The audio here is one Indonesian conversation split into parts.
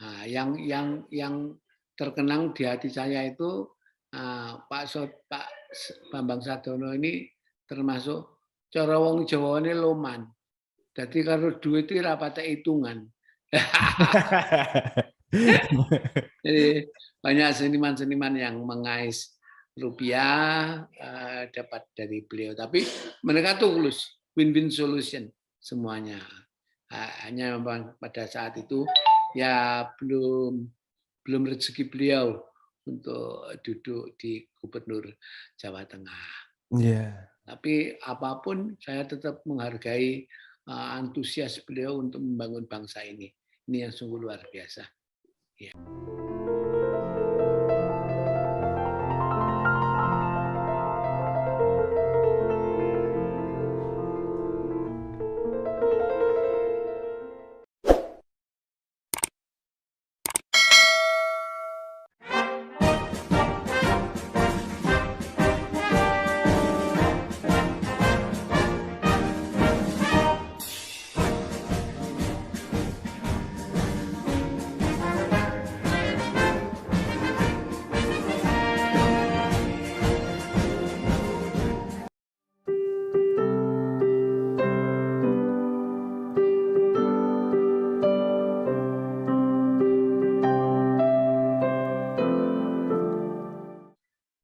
Nah, yang terkenang di hati saya itu Pak Bambang Sadono ini termasuk cara wong Jawa ini loman. Jadi kalau duit itu rapatnya hitungan. Jadi banyak seniman-seniman yang mengais rupiah dapat dari beliau. Tapi mereka tulus, win-win solution semuanya. Hanya memang pada saat itu ya belum rezeki beliau untuk duduk di Gubernur Jawa Tengah. Iya. Tapi apapun saya tetap menghargai antusias beliau untuk membangun bangsa ini. Ini yang sungguh luar biasa. Ya.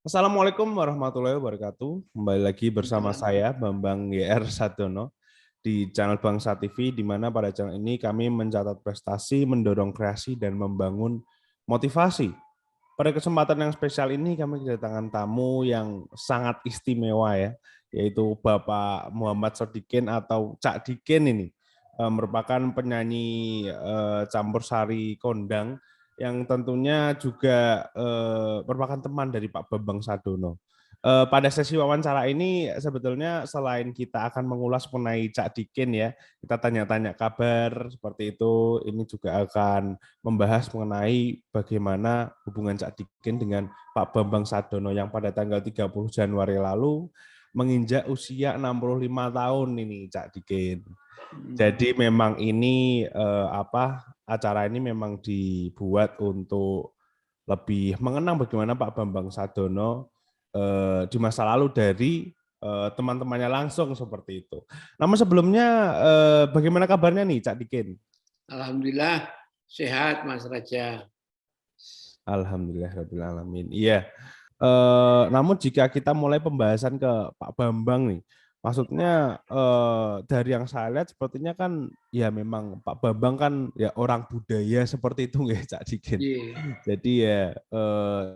Assalamualaikum warahmatullahi wabarakatuh. Kembali lagi bersama saya Bambang YR Sadono di channel Bangsa TV, di mana pada channel ini kami mencatat prestasi, mendorong kreasi, dan membangun motivasi. Pada kesempatan yang spesial ini kami kedatangan tamu yang sangat istimewa ya, yaitu Bapak Muhammad Sodikin atau Cak Dikin ini. Merupakan penyanyi campur sari kondang yang tentunya juga merupakan teman dari Pak Bambang Sadono. Pada sesi wawancara ini sebetulnya selain kita akan mengulas mengenai Cak Dikin ya, kita tanya-tanya kabar seperti itu, ini juga akan membahas mengenai bagaimana hubungan Cak Dikin dengan Pak Bambang Sadono yang pada tanggal 30 Januari lalu menginjak usia 65 tahun ini Cak Dikin. Jadi memang ini acara ini memang dibuat untuk lebih mengenang bagaimana Pak Bambang Sadono di masa lalu dari teman-temannya langsung seperti itu. Namun sebelumnya bagaimana kabarnya nih Cak Dikin? Alhamdulillah sehat Mas Raja. Alhamdulillahirabbil alamin. Iya. Namun jika kita mulai pembahasan ke Pak Bambang nih, maksudnya dari yang saya lihat sepertinya kan ya memang Pak Bambang kan ya orang budaya seperti itu nggak Cak Dikin. Yeah. Jadi ya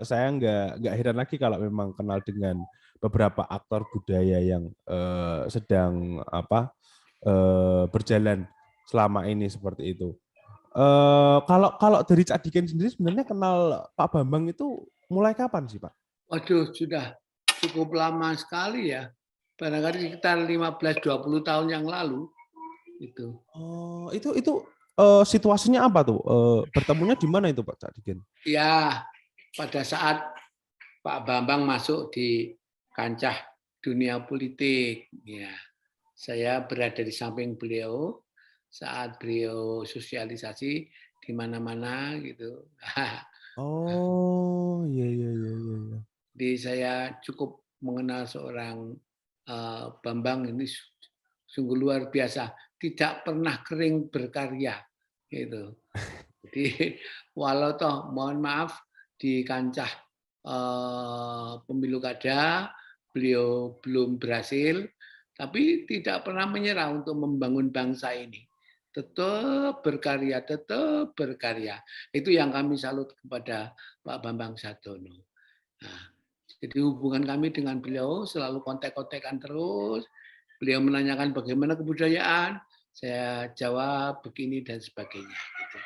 saya nggak heran lagi kalau memang kenal dengan beberapa aktor budaya yang sedang berjalan selama ini seperti itu. Kalau kalau dari Cak Dikin sendiri sebenarnya kenal Pak Bambang itu mulai kapan sih Pak? Waduh, sudah cukup lama sekali ya. Barangkali sekitar 15-20 tahun yang lalu itu. Oh, itu situasinya apa tuh? Bertemunya di mana itu Pak Cak Dikin? Ya, pada saat Pak Bambang masuk di kancah dunia politik, ya. Saya berada di samping beliau saat beliau sosialisasi di mana-mana gitu. Oh, iya iya iya iya. Iya. Jadi saya cukup mengenal seorang Bambang ini sungguh luar biasa, tidak pernah kering berkarya gitu. Jadi walau toh mohon maaf di kancah pemilu kada beliau belum berhasil, tapi tidak pernah menyerah untuk membangun bangsa ini. Tetap berkarya, tetap berkarya. Itu yang kami salut kepada Pak Bambang Sadono. Nah, jadi hubungan kami dengan beliau selalu kontek-kontekan terus. Beliau menanyakan bagaimana kebudayaan, saya jawab begini dan sebagainya. Gitu.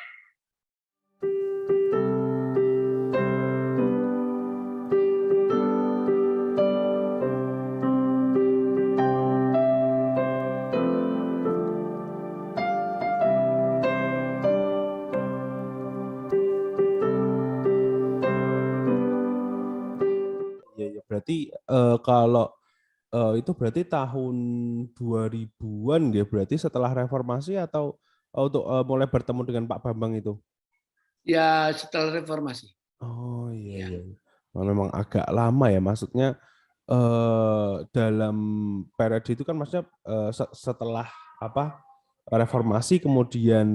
Iya iya berarti kalau itu berarti tahun 2000-an ya berarti setelah reformasi atau untuk mulai bertemu dengan Pak Bambang itu? Ya setelah reformasi. Oh iya Ya, iya. Memang agak lama ya, maksudnya dalam periode itu kan maksudnya setelah apa reformasi kemudian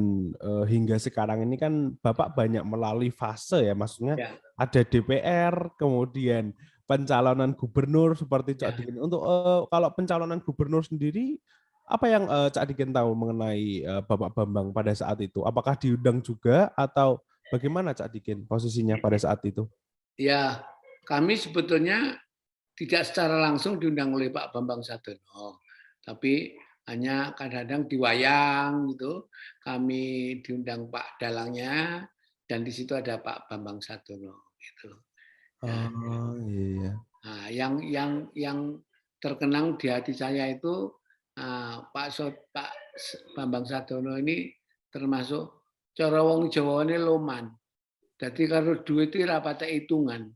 hingga sekarang ini kan Bapak banyak melalui fase ya, maksudnya ya, ada DPR, kemudian pencalonan gubernur seperti Cak ya. Dikin. Untuk kalau pencalonan gubernur sendiri, apa yang Cak Dikin tahu mengenai Bapak Bambang pada saat itu? Apakah diundang juga atau bagaimana Cak Dikin posisinya pada saat itu? Ya, kami sebetulnya tidak secara langsung diundang oleh Pak Bambang Sadono, tapi hanya kadang-kadang di wayang gitu, kami diundang Pak Dalangnya, dan di situ ada Pak Bambang Sadono gitu. Ya, Oh iya. nah, yang terkenang di hati saya itu Pak Bambang Sadono ini termasuk cara wong Jawa ini loman. Jadi kalau duit itu rapatnya hitungan.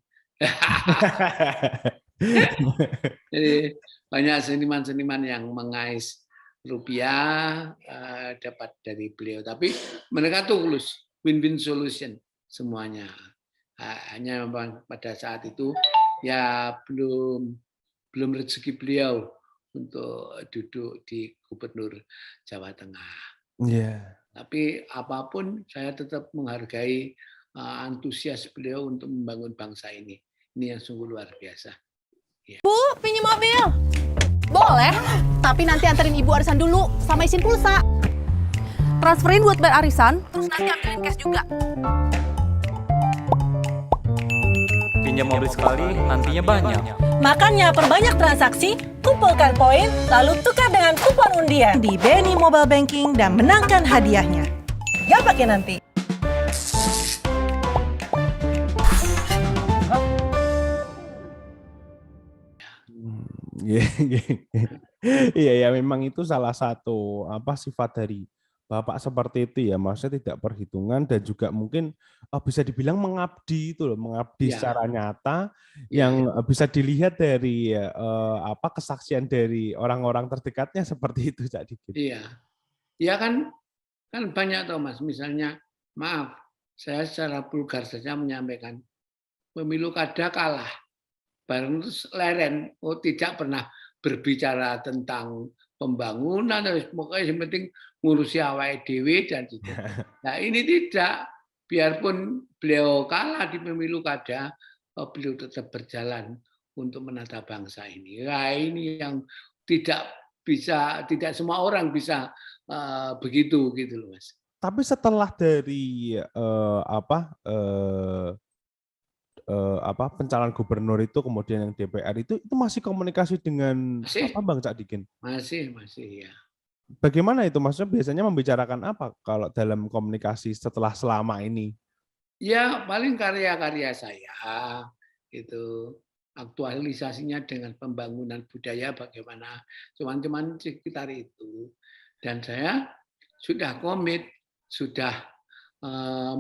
Jadi banyak seniman-seniman yang mengais rupiah dapat dari beliau. Tapi mereka tulus, win-win solution semuanya. Hanya memang pada saat itu ya belum rezeki beliau untuk duduk di Gubernur Jawa Tengah. Iya. Tapi apapun saya tetap menghargai antusias beliau untuk membangun bangsa ini. Ini yang sungguh luar biasa. Bu, pinjam mobil. Boleh, tapi nanti anterin ibu arisan dulu sama isin pulsa. Transferin buat bayar arisan, terus nanti ambilin cash juga. Pinjam mobil sekali, nantinya banyak. Makanya perbanyak transaksi, kumpulkan poin, lalu tukar dengan kupon undian di BNI Mobile Banking dan menangkan hadiahnya. Gak pakai nanti. Iya ya, memang itu salah satu sifat dari Bapak seperti itu ya, maksudnya tidak perhitungan dan juga mungkin bisa dibilang mengabdi itu loh, mengabdi Ya, secara nyata ya, yang bisa dilihat dari kesaksian dari orang-orang terdekatnya seperti itu Cak Dikit. iya. Ya kan banyak toh Mas. Misalnya, maaf, saya secara vulgar saja menyampaikan pemilu kada kalah. Bareng terus leren, tidak pernah berbicara tentang pembangunan, pokoknya yang penting ngurusi awake dhewe dan itu. Nah ini tidak, biarpun beliau kalah di pemilu kada, beliau tetap berjalan untuk menata bangsa ini. Nah ini yang tidak semua orang bisa begitu gitu loh Mas. Tapi setelah dari pencalonan gubernur itu kemudian yang DPR itu masih komunikasi dengan Masih, Bang Cak Dikin. masih ya. Bagaimana itu maksudnya biasanya membicarakan apa kalau dalam komunikasi setelah selama ini? Ya paling karya-karya saya itu aktualisasinya dengan pembangunan budaya bagaimana, cuman sekitar itu. Dan saya sudah komit, sudah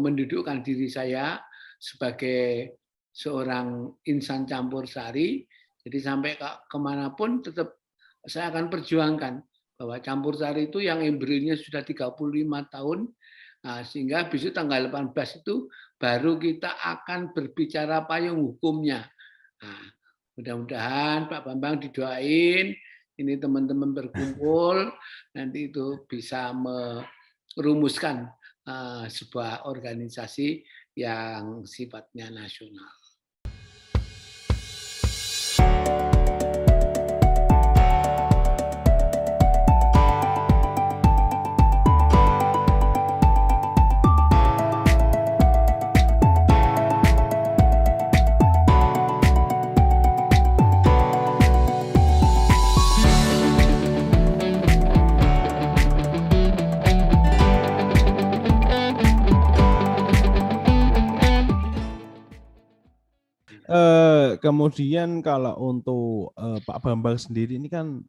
mendudukkan diri saya sebagai seorang insan campur sari. Jadi sampai kemanapun tetap saya akan perjuangkan bahwa campur sari itu yang embrionya sudah 35 tahun, sehingga besok tanggal 18 itu baru kita akan berbicara payung hukumnya. Nah, mudah-mudahan Pak Bambang didoain, ini teman-teman berkumpul, nanti itu bisa merumuskan sebuah organisasi yang sifatnya nasional. Kemudian kalau untuk Pak Bambang sendiri ini kan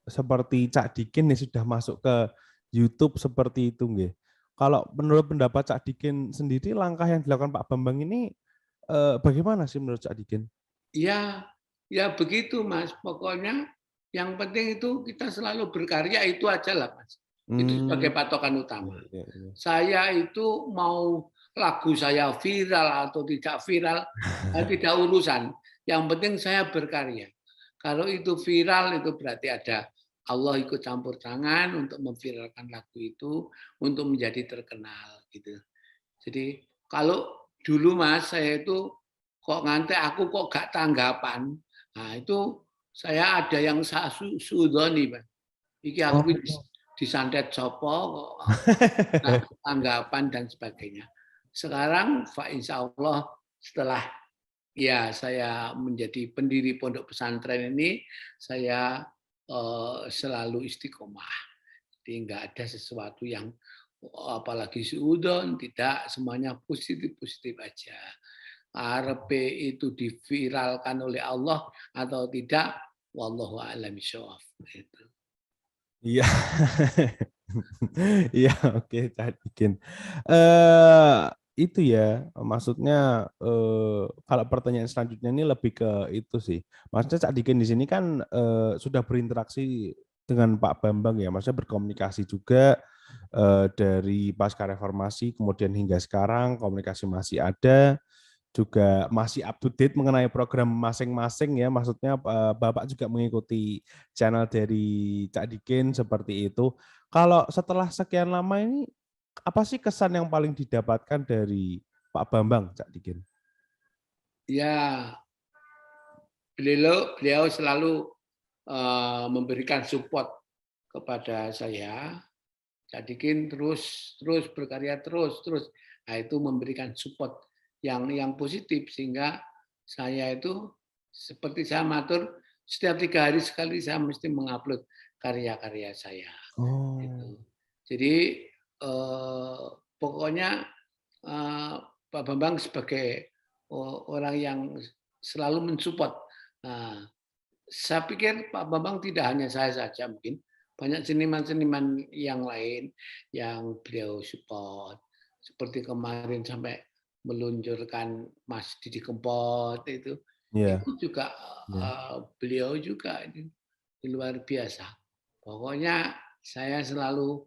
seperti Cak Dikin nih sudah masuk ke YouTube seperti itu nggih. Kalau menurut pendapat Cak Dikin sendiri langkah yang dilakukan Pak Bambang ini bagaimana sih menurut Cak Dikin? Ya, ya begitu Mas. Pokoknya yang penting itu kita selalu berkarya, itu aja lah Mas. Itu sebagai patokan utama. Iya, iya. Saya itu mau lagu saya viral atau tidak viral, tidak urusan. Yang penting saya berkarya. Kalau itu viral, itu berarti ada Allah ikut campur tangan untuk memviralkan lagu itu, untuk menjadi terkenal gitu. Jadi kalau dulu Mas, saya itu kok ngantek aku kok gak tanggapan. Nah itu saya ada yang suudoni, Pak. Iki aku disantet sopo kok tanggapan dan sebagainya. Sekarang insya Allah setelah ya saya menjadi pendiri pondok pesantren ini, saya selalu istiqomah. Jadi nggak ada sesuatu yang apalagi suudon, tidak, semuanya positif-positif aja. RP itu diviralkan oleh Allah atau tidak, wallahu a'lam bishawab. Gitu. Iya, iya, oke, Cak Dikin. Itu ya, maksudnya kalau pertanyaan selanjutnya ini lebih ke itu sih. Maksudnya Cak Dikin di sini kan sudah berinteraksi dengan Pak Bambang ya, maksudnya berkomunikasi juga dari pasca reformasi, kemudian hingga sekarang komunikasi masih ada. Juga masih up to date mengenai program masing-masing ya, maksudnya Bapak juga mengikuti channel dari Cak Dikin seperti itu. Kalau setelah sekian lama ini, apa sih kesan yang paling didapatkan dari Pak Bambang, Cak Dikin? Ya, beliau selalu memberikan support kepada saya. Cak Dikin terus berkarya terus. Nah, itu memberikan support yang positif sehingga saya itu seperti saya matur setiap 3 hari sekali saya mesti mengupload karya-karya saya. Oh. Gitu. Jadi pokoknya Pak Bambang sebagai orang yang selalu mensupport. Nah, saya pikir Pak Bambang tidak hanya saya saja, mungkin banyak seniman-seniman yang lain yang beliau support. Seperti kemarin sampai meluncurkan Mas Didi Kempot itu juga beliau juga ini luar biasa. Pokoknya saya selalu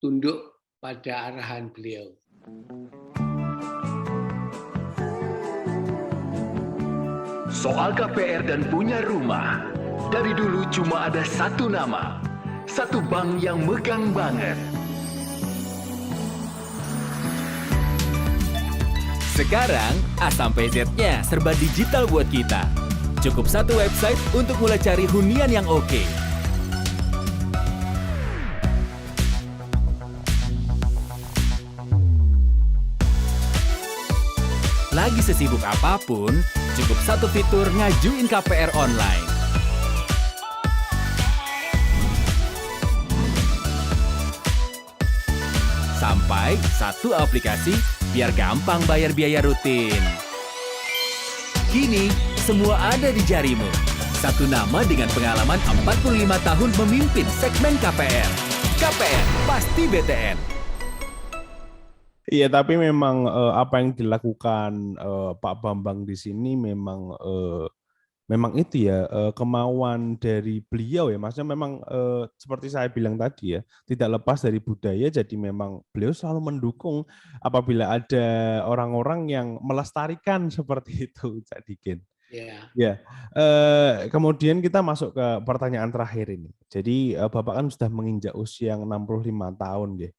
tunduk pada arahan beliau. Soal KPR dan punya rumah, dari dulu cuma ada satu nama, satu bank yang megang banget. Sekarang, A sampai Z-nya serba digital buat kita. Cukup satu website untuk mulai cari hunian yang oke. Lagi sesibuk apapun, cukup satu fitur ngajuin KPR online. Sampai satu aplikasi biar gampang bayar biaya rutin. Kini, semua ada di jarimu. Satu nama dengan pengalaman 45 tahun memimpin segmen KPR. KPR, pasti BTN. Iya, tapi memang apa yang dilakukan Pak Bambang di sini memang itu ya kemauan dari beliau ya, maksudnya memang seperti saya bilang tadi ya, tidak lepas dari budaya, jadi memang beliau selalu mendukung apabila ada orang-orang yang melestarikan seperti itu, Cak Dikin. Ya. Kemudian kita masuk ke pertanyaan terakhir ini. Jadi Bapak kan sudah menginjak usia yang 65 tahun ya.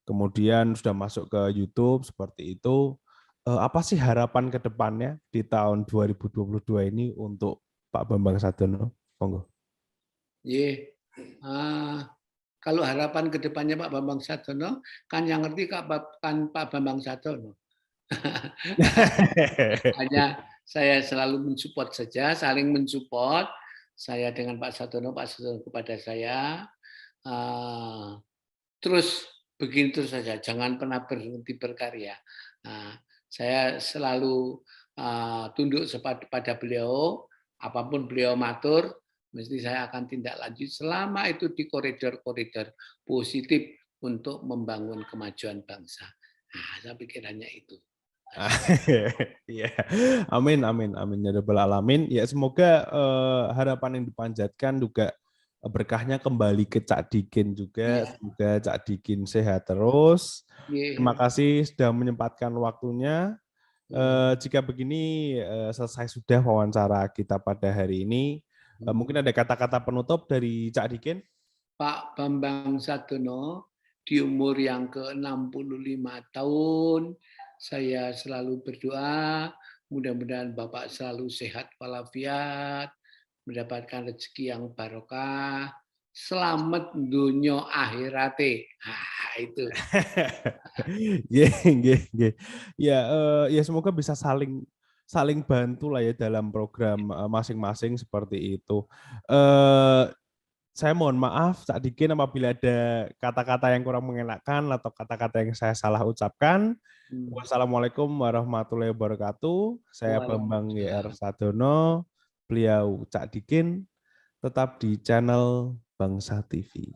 Kemudian sudah masuk ke YouTube seperti itu. Apa sih harapan ke depannya di tahun 2022 ini untuk Pak Bambang Sadono? Monggo. Kalau harapan ke depannya Pak Bambang Sadono, kan yang ngerti kan Pak Bambang Sadono. Hanya saya selalu mensupport saja, saling mensupport. Saya dengan Pak Sadono kepada saya. Terus begini terus saja, jangan pernah berhenti berkarya. Saya selalu tunduk pada beliau, apapun beliau matur, mesti saya akan tindak lanjut selama itu di koridor-koridor positif untuk membangun kemajuan bangsa. Saya pikir hanya itu. Ya, amin ya rabbal alamin. Ya semoga harapan yang dipanjatkan juga berkahnya kembali ke Cak Dikin juga. Iya. Semoga Cak Dikin sehat terus. Terima Iya. kasih sudah menyempatkan waktunya. Jika begini selesai sudah wawancara kita pada hari ini. Mungkin ada kata-kata penutup dari Cak Dikin? Pak Bambang Sadono, di umur yang ke-65 tahun, saya selalu berdoa, mudah-mudahan Bapak selalu sehat walafiat, mendapatkan rezeki yang barokah, selamat dunia akhirate. Itu. Ya, ya semoga bisa saling bantu lah ya dalam program masing-masing seperti itu. Saya mohon maaf Cak Dikin apabila ada kata-kata yang kurang mengenakan atau kata-kata yang saya salah ucapkan. Wassalamualaikum warahmatullahi wabarakatuh. Saya Bambang YR Sadono, beliau Cak Dikin, tetap di channel Bangsa TV.